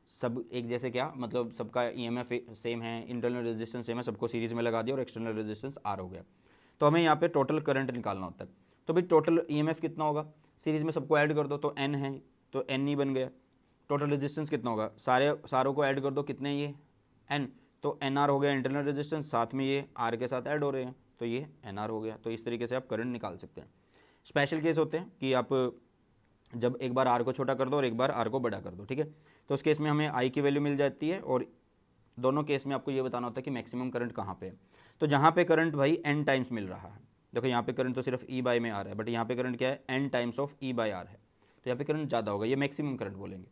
Speaker 1: सब एक जैसे, क्या मतलब सबका EMF सेम है, इंटरनल रेजिस्टेंस सेम है, सबको सीरीज में लगा दिया और एक्सटर्नल रेजिस्टेंस R हो गया। तो हमें यहाँ पे टोटल करंट निकालना होता है, तो भाई टोटल EMF कितना होगा, सीरीज में सबको ऐड कर दो तो N है, तो N ही बन गया। टोटल रेजिस्टेंस कितना होगा, सारों को ऐड कर दो, कितने ये N, तो NR हो गया इंटरनल रेजिस्टेंस, साथ में ये R के साथ ऐड हो रहे हैं तो ये NR हो गया। तो इस तरीके से आप करंट निकाल सकते हैं। स्पेशल केस होते हैं कि आप जब एक बार R को छोटा कर दो और एक बार R को बड़ा कर दो, ठीक है, तो उस केस में हमें I की वैल्यू मिल जाती है, और दोनों केस में आपको ये बताना होता है कि मैक्सिमम करंट कहाँ पे है। तो जहाँ पे करंट भाई N टाइम्स मिल रहा है, देखो यहाँ पे करंट तो सिर्फ E बाय में आ रहा है, बट यहाँ पे करंट क्या है, N times of E by R है, तो यहाँ पे करंट ज़्यादा होगा, ये मैक्सिमम करंट बोलेंगे।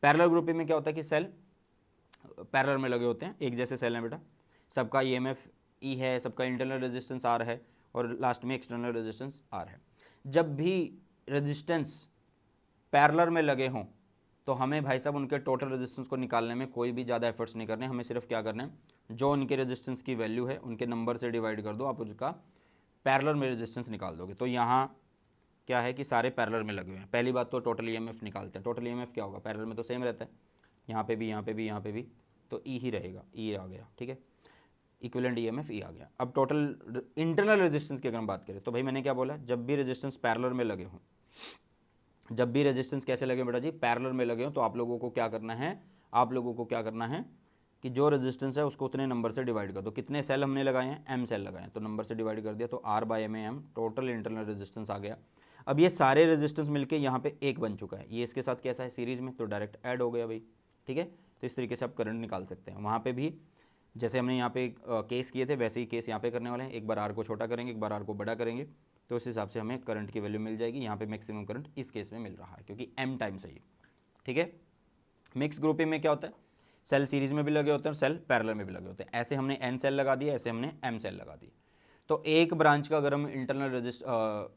Speaker 1: पैरेलल ग्रुपिंग में क्या होता है कि सेल पैरेलल में लगे होते हैं, एक जैसे सेल हैं बेटा, सबका EMF E है, सबका इंटरनल रेजिस्टेंस R है, और लास्ट में एक्सटर्नल रेजिस्टेंस R है। जब भी रेजिस्टेंस पैरेलल में लगे हों तो हमें भाई साहब उनके टोटल रेजिस्टेंस को निकालने में कोई भी ज़्यादा एफर्ट्स नहीं करने, हमें सिर्फ क्या करना है, जो उनके रेजिस्टेंस की वैल्यू है उनके नंबर से डिवाइड कर दो, आप उसका पैरेलल में रेजिस्टेंस निकाल दोगे। तो यहाँ क्या है कि सारे पैरेलल में लगे हुए हैं। पहली बात तो टोटल EMF निकालते हैं, टोटल EMF क्या होगा, पैरेलल में तो सेम रहता है, यहाँ पे भी, यहाँ पे भी, यहाँ पे भी, तो E ही रहेगा, E आ गया, ठीक है, इक्विवेलेंट EMF E आ गया। अब टोटल इंटरनल रेजिस्टेंस की अगर हम बात करें तो भाई मैंने क्या बोला, जब भी रेजिस्टेंस पैरेलल में लगे हों, जब भी रेजिस्टेंस कैसे लगे बेटा जी, पैरेलल में लगे हों, तो आप लोगों को क्या करना है, आप लोगों को क्या करना है कि जो रेजिस्टेंस है उसको उतने नंबर से डिवाइड कर दो। कितने सेल हमने लगाए हैं, M सेल लगाए हैं, तो नंबर से डिवाइड कर दिया, तो R by M, total internal resistance आ गया। अब ये सारे रेजिस्टेंस मिलके यहाँ पे एक बन चुका है, ये इसके साथ कैसा है, सीरीज में, तो डायरेक्ट ऐड हो गया भाई, ठीक है। तो इस तरीके से आप करंट निकाल सकते हैं। वहाँ पे भी जैसे हमने यहाँ पे केस किए थे वैसे ही केस यहाँ पे करने वाले हैं, एक बार R को छोटा करेंगे, एक बार R को बड़ा करेंगे, तो उस हिसाब से हमें करंट की वैल्यू मिल जाएगी। यहाँ पे मैक्सिमम करंट इस केस में मिल रहा है क्योंकि M टाइम्स है ये, ठीक है। मिक्स ग्रुपिंग में क्या होता है, सेल सीरीज में भी लगे होते हैं और सेल पैरेलल में भी लगे होते हैं। ऐसे हमने N सेल लगा दिए, ऐसे हमने M सेल लगा दिए। तो एक ब्रांच का अगर हम इंटरनल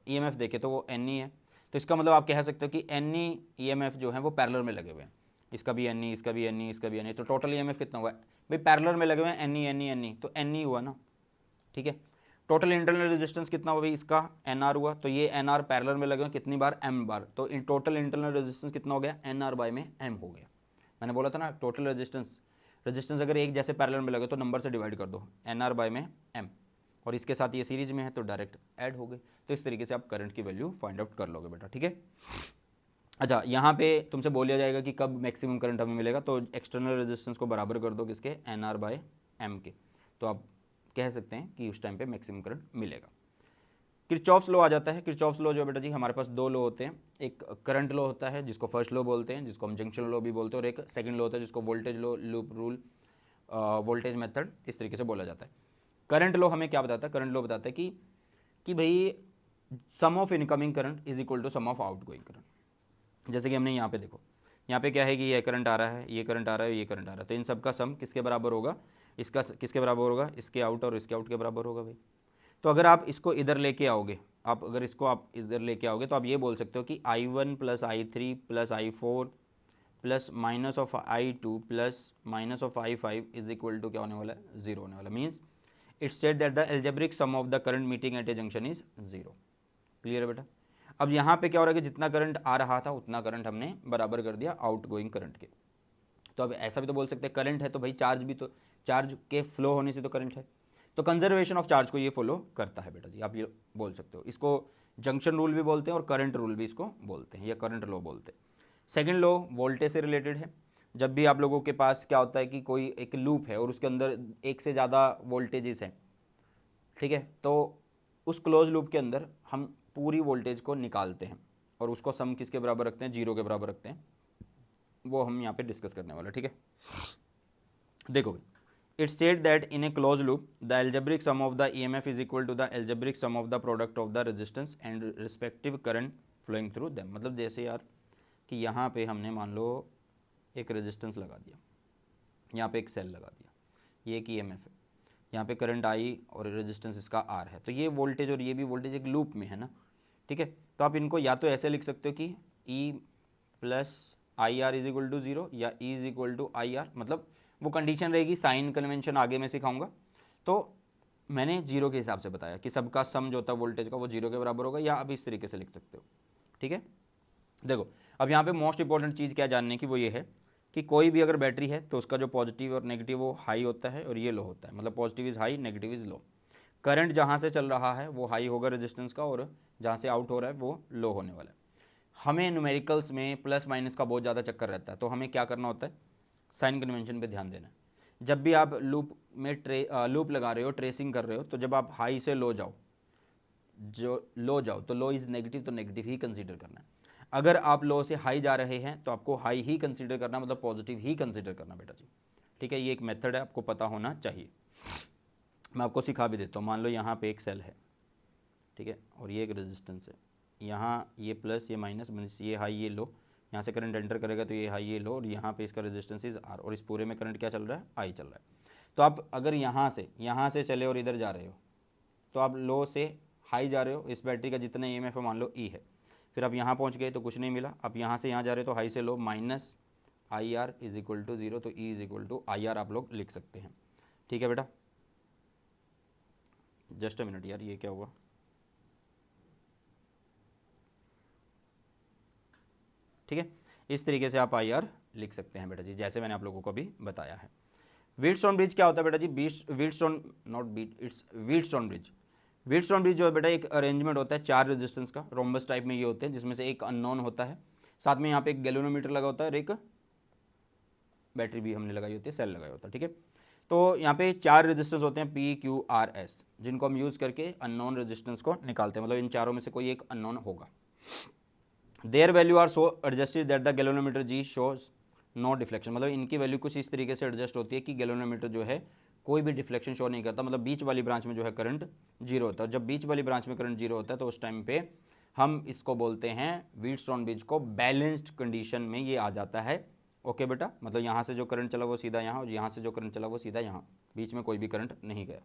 Speaker 1: EMF देखें तो वो N ही है, तो इसका मतलब आप कह सकते हो कि N EMF जो है वो पैरेलल में लगे हुए हैं, इसका भी N, इसका भी N, इसका भी N, तो टोटल EMF कितना हुआ है भाई, पैरेलल में लगे हुए हैं N, तो N ही हुआ ना, ठीक है। टोटल इंटरनल रेजिस्टेंस कितना हुआ भाई, इसका NR हुआ, तो ये NR पैरेलल में लगे हुए कितनी बार, M बार, तो इन टोटल इंटरनल रेजिस्टेंस कितना हो गया, NR बाय में M हो गया। मैंने बोला था ना टोटल रेजिस्टेंस अगर एक जैसे पैरेलल में लगे तो नंबर से डिवाइड कर दो, NR बाय में M, और इसके साथ ये सीरीज में है तो डायरेक्ट ऐड हो गई। तो इस तरीके से आप करंट की वैल्यू फाइंड आउट कर लोगे बेटा, ठीक है। अच्छा, यहाँ पे तुमसे बोल लिया जाएगा कि कब मैक्सिमम करंट हमें मिलेगा, तो एक्सटर्नल रेजिस्टेंस को बराबर कर दो किसके, एन आर बाय एम के, तो आप कह सकते हैं कि उस टाइम पे मैक्सिमम करंट मिलेगा। किरचॉफ्स लॉ आ जाता है। किरचॉफ्स लॉ जो है बेटा जी, हमारे पास दो लॉ होते हैं, एक करंट लॉ होता है जिसको फर्स्ट लॉ बोलते हैं, जिसको हम जंक्शन लॉ भी बोलते हैं, और एक सेकंड लॉ होता है जिसको voltage law, loop rule, voltage method, इस तरीके से बोला जाता है। करंट लॉ हमें क्या बताता है, करंट लॉ बताता है कि भाई sum of incoming current is equal to sum of outgoing current. जैसे कि हमने यहाँ पे देखो, यहाँ पे क्या है कि ये करंट आ रहा है, ये करंट आ रहा है, ये करंट आ रहा है, तो इन सब का सम किसके बराबर होगा, इसका किसके बराबर होगा, इसके आउट और इसके आउट के बराबर होगा भाई। तो अगर आप इसको इधर लेके आओगे, आप अगर इसको आप इधर लेके आओगे तो आप ये बोल सकते हो कि I1 plus I3 plus I4 plus minus of I2 plus minus of I5 is equal to क्या होने वाला है, जीरो होने वाला। Means it state that the algebraic sum of the current meeting at a junction is zero. Clear है बेटा। अब यहाँ पे क्या हो रहा है कि जितना करंट आ रहा था उतना करंट हमने बराबर कर दिया आउट गोइंग करंट के। तो अब ऐसा भी तो बोल सकते हैं, करंट है तो भाई चार्ज भी, तो चार्ज के फ्लो होने से तो करंट है, तो कंजर्वेशन ऑफ चार्ज को ये फॉलो करता है बेटा जी, आप ये बोल सकते हो। इसको जंक्शन रूल भी बोलते हैं और करंट रूल भी इसको बोलते हैं, या करंट लॉ बोलते हैं। सेकंड लॉ वोल्टेज से रिलेटेड है। जब भी आप लोगों के पास क्या होता है कि कोई एक लूप है और उसके अंदर एक से ज़्यादा वोल्टेजेस हैं, ठीक है, तो उस क्लोज लूप के अंदर हम पूरी वोल्टेज को निकालते हैं और उसको सम किसके बराबर रखते हैं, जीरो के बराबर रखते हैं। वो हम यहाँ पे डिस्कस करने वाले, ठीक है। देखो भाई, it state that in a closed loop the algebraic sum of the EMF is equal to the algebraic sum of the product of the resistance and respective current flowing through them। मतलब जैसे यार कि यहाँ पे हमने मान लो एक रेजिस्टेंस लगा दिया, यहाँ पे एक सेल लगा दिया, ये एक EMF है, यहाँ पे करंट आई और रेजिस्टेंस इसका R है, तो ये वोल्टेज और ये भी वोल्टेज एक लूप में है ना, ठीक है। तो आप इनको या तो ऐसे लिख सकते हो कि E plus I R is equal to zero या E is equal to I R, मतलब वो कंडीशन रहेगी, साइन कन्वेंशन आगे मैं सिखाऊंगा। तो मैंने जीरो के हिसाब से बताया कि सबका सम जो होता है वोल्टेज का वो जीरो के बराबर होगा, या आप इस तरीके से लिख सकते हो, ठीक है। देखो अब यहाँ पे मोस्ट इंपॉर्टेंट चीज़ क्या जानने की, वो ये है कि कोई भी अगर बैटरी है तो उसका जो पॉजिटिव और नेगेटिव वो हाई होता है और ये लो होता है, मतलब positive is high, negative is low. Current जहाँ से चल रहा है वो हाई होगा रेजिस्टेंस का, और जहाँ से आउट हो रहा है वो लो होने वाला है। हमें न्यूमेरिकल्स में प्लस माइनस का बहुत ज़्यादा चक्कर रहता है, तो हमें क्या करना होता है, साइन कन्वेंशन पे ध्यान देना है। जब भी आप लूप में लूप लगा रहे हो, ट्रेसिंग कर रहे हो, तो जब आप हाई से लो जाओ, तो लो इज़ नेगेटिव, तो नेगेटिव ही कंसीडर करना है। अगर आप लो से हाई जा रहे हैं तो आपको हाई ही कंसीडर करना, मतलब पॉजिटिव ही कंसीडर करना बेटा जी, ठीक है। ये एक मेथड है, आपको पता होना चाहिए। मैं आपको सिखा भी देता हूँ। मान लो यहाँ पे एक सेल है, ठीक है, और ये एक रेजिस्टेंस है, यहाँ ये प्लस ये माइनस, मीन्स ये हाई ये लो, यहाँ से करंट एंटर करेगा तो ये हाई ये लो, और यहाँ पे इसका रेजिस्टेंस इज आर, और इस पूरे में करंट क्या चल रहा है, आई चल रहा है। तो आप अगर यहाँ से चले और इधर जा रहे हो, तो आप लो से हाई जा रहे हो, इस बैटरी का जितना EMF है मान लो ई है, फिर आप यहाँ पहुँच गए तो कुछ नहीं मिला, आप यहाँ से यहाँ जा रहे हो तो हाई से low minus I R is equal to zero, तो E is equal to I R आप लोग लिख सकते हैं, ठीक है बेटा। जस्ट अ मिनट यार, ये क्या हुआ, ठीक है। इस तरीके से आप आई आर लिख सकते हैं बेटा जी, जैसे मैंने आप लोगों को अभी बताया है। व्हीटस्टोन ब्रिज क्या होता है बेटा जी, Wheatstone not beat, it's Wheatstone bridge. Wheatstone bridge जो है बेटा एक अरेंजमेंट होता है चार रेजिस्टेंस का, रोम्बस टाइप में ये होते हैं, जिसमें से एक अननोन होता है, साथ में यहाँ पे एक गैल्वेनोमीटर लगा होता है और एक बैटरी भी हमने लगाई होती है, सेल लगाया होता है, ठीक है। तो यहाँ पे चार रेजिस्टेंस होते हैं PQRS, जिनको हम यूज़ करके अननोन रेजिस्टेंस को निकालते हैं, मतलब इन चारों में से कोई एक अननोन होगा। Their value are so adjusted that the galvanometer G shows no deflection, मतलब इनकी वैल्यू कुछ इस तरीके से एडजस्ट होती है कि गैल्वेनोमीटर जो है कोई भी डिफ्लेक्शन शो नहीं करता, मतलब बीच वाली ब्रांच में जो है करंट जीरो होता है। जब बीच वाली ब्रांच में करंट जीरो होता है तो उस टाइम पे हम इसको बोलते हैं, व्हीटस्टोन ब्रिज को बैलेंस्ड कंडीशन में ये आ जाता है। ओके बेटा, मतलब यहाँ से जो करंट चला वो सीधा यहाँ, और यहाँ से जो करंट चला वो सीधा यहाँ, बीच में कोई भी करंट नहीं गया।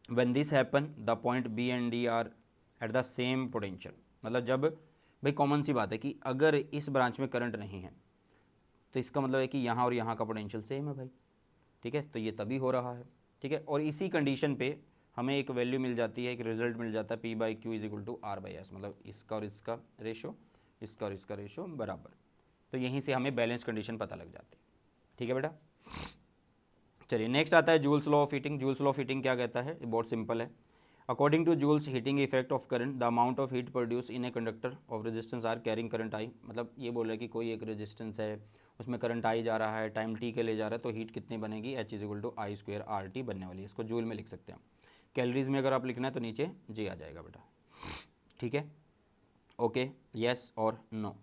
Speaker 1: When this happen the point B and D are at the same potential, मतलब जब, भाई कॉमन सी बात है कि अगर इस ब्रांच में करंट नहीं है तो इसका मतलब है कि यहाँ और यहाँ का पोटेंशियल सेम है भाई, ठीक है। तो ये तभी हो रहा है, ठीक है। और इसी कंडीशन पे हमें एक वैल्यू मिल जाती है, एक रिजल्ट मिल जाता है P/Q is equal to R/S, मतलब इसका और इसका रेशो, इसका और इसका रेशो बराबर। तो यहीं से हमें बैलेंस कंडीशन पता लग जाती है, ठीक है बेटा। चलिए नेक्स्ट आता है Joule's law of heating. Joule's law of heating क्या कहता है, ये बहुत सिंपल है। According to Joule's heating effect of current the amount of heat produce in a conductor of resistance R carrying current I, मतलब ये बोल रहा है कि कोई एक रेजिस्टेंस है, उसमें करंट आई जा रहा है, टाइम टी के लिए जा रहा है, तो हीट कितनी बनेगी, H is equal to I square R T बनने वाली है। इसको जूल में लिख सकते हैं। कैलोरीज में अगर आप लिखना है तो नीचे जी आ जाएगा बेटा, ठीक है। ओके, येस और नो,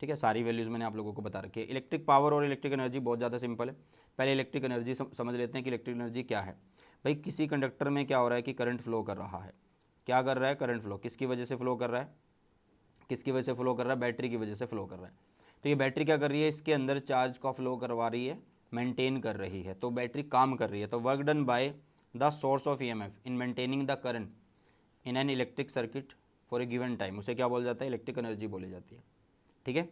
Speaker 1: ठीक है। सारी वैल्यूज़ मैंने आप लोगों को बता रखी है। इलेक्ट्रिक पावर और इलेक्ट्रिक एनर्जी बहुत ज़्यादा सिंपल है। पहले इलेक्ट्रिक एनर्जी समझ लेते हैं कि इलेक्ट्रिक एनर्जी क्या है। भाई किसी कंडक्टर में क्या हो रहा है कि करंट फ्लो कर रहा है। क्या कर रहा है, करंट फ्लो। किसकी वजह से फ्लो कर रहा है, किसकी वजह से फ्लो कर रहा है, बैटरी की वजह से फ्लो कर रहा है। तो ये बैटरी क्या कर रही है, इसके अंदर चार्ज का फ्लो करवा रही है, मेंटेन कर रही है, तो बैटरी काम कर रही है। तो work done by the source of EMF in maintaining the current in an electric circuit for a given time, उसे क्या बोला जाता है, इलेक्ट्रिक एनर्जी बोली जाती है, ठीक है।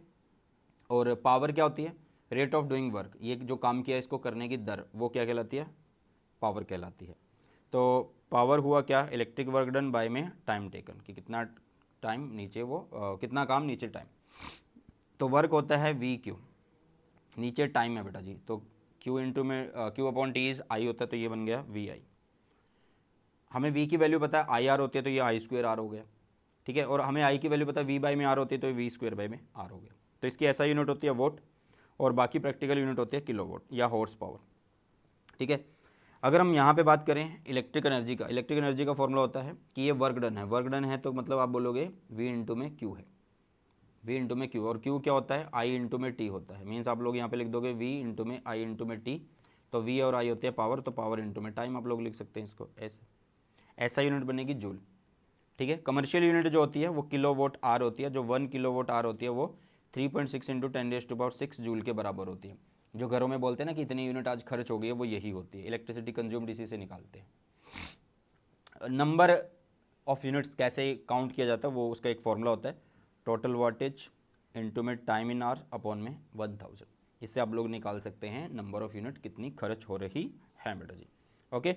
Speaker 1: और पावर क्या होती है, रेट ऑफ डूइंग वर्क, ये जो काम किया इसको करने की दर, वो क्या कहलाती है, पावर कहलाती है। तो पावर हुआ क्या, इलेक्ट्रिक वर्क डन बाय में टाइम टेकन, कि कितना टाइम नीचे वो कितना काम नीचे टाइम। तो वर्क होता है वी क्यू, नीचे टाइम है बेटा जी, तो क्यू इंटू में Q upon T is I होता है, तो ये बन गया वी आई। हमें वी की वैल्यू पता है आई आर होती है, तो ये आई स्क्वायर आर हो गया, ठीक है। और हमें आई की वैल्यू पता है वी बाई में आर होती है, तो वी स्क्वायर बाई में आर हो गया। तो इसकी ऐसा यूनिट होती है वोट, और बाकी प्रैक्टिकल यूनिट होती है किलो वोट या हॉर्स पावर, ठीक है। अगर हम यहाँ पे बात करें इलेक्ट्रिक एनर्जी का, इलेक्ट्रिक एनर्जी का फॉर्मूला होता है कि ये वर्क डन है, वर्क डन है तो मतलब आप बोलोगे वी इंटू में क्यू है, वी इंटू में क्यू, और क्यू क्या होता है, आई इंटू में टी होता है। मीन्स आप लोग यहाँ पे लिख दोगे वी इंटू में आई इंटू में टी, तो वी और आई होती है पावर, तो पावर इंटू में टाइम आप लोग लिख सकते हैं इसको ऐसे। ऐसा यूनिट बनेगी जूल, ठीक है। कमर्शियल यूनिट जो होती है वो किलो वोट आर होती है, जो 1 किलो वोट आर होती है वो 3.6 इंटू 10⁻6 जूल के बराबर होती है। जो घरों में बोलते हैं ना कि इतनी यूनिट आज खर्च हो गई है, वो यही होती है, इलेक्ट्रिसिटी कंज्यूम्ड इसी से निकालते हैं। नंबर ऑफ यूनिट्स कैसे काउंट किया जाता है, वो उसका एक फॉर्मूला होता है, टोटल वाटेज इंटू में टाइम इन आवर अपॉन में 1000। इससे आप लोग निकाल सकते हैं नंबर ऑफ यूनिट कितनी खर्च हो रही है बेटा जी। ओके,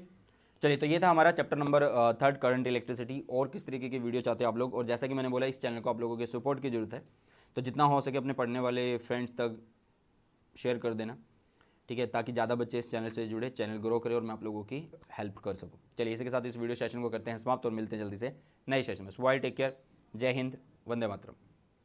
Speaker 1: चलिए, तो ये था हमारा चैप्टर नंबर 3 करंट इलेक्ट्रिसिटी। और किस तरीके की वीडियो चाहते हैं आप लोग, और जैसा कि मैंने बोला इस चैनल को आप लोगों के सपोर्ट की ज़रूरत है, तो जितना हो सके अपने पढ़ने वाले फ्रेंड्स तक शेयर कर देना, ठीक है, ताकि ज़्यादा बच्चे इस चैनल से जुड़े, चैनल ग्रो करे और मैं आप लोगों की हेल्प कर सकूँ। चलिए, इसी के साथ इस वीडियो सेशन को करते हैं समाप्त और मिलते हैं जल्दी से नए सेशन में। सो बाय, टेक केयर, जय हिंद, वंदे मातरम।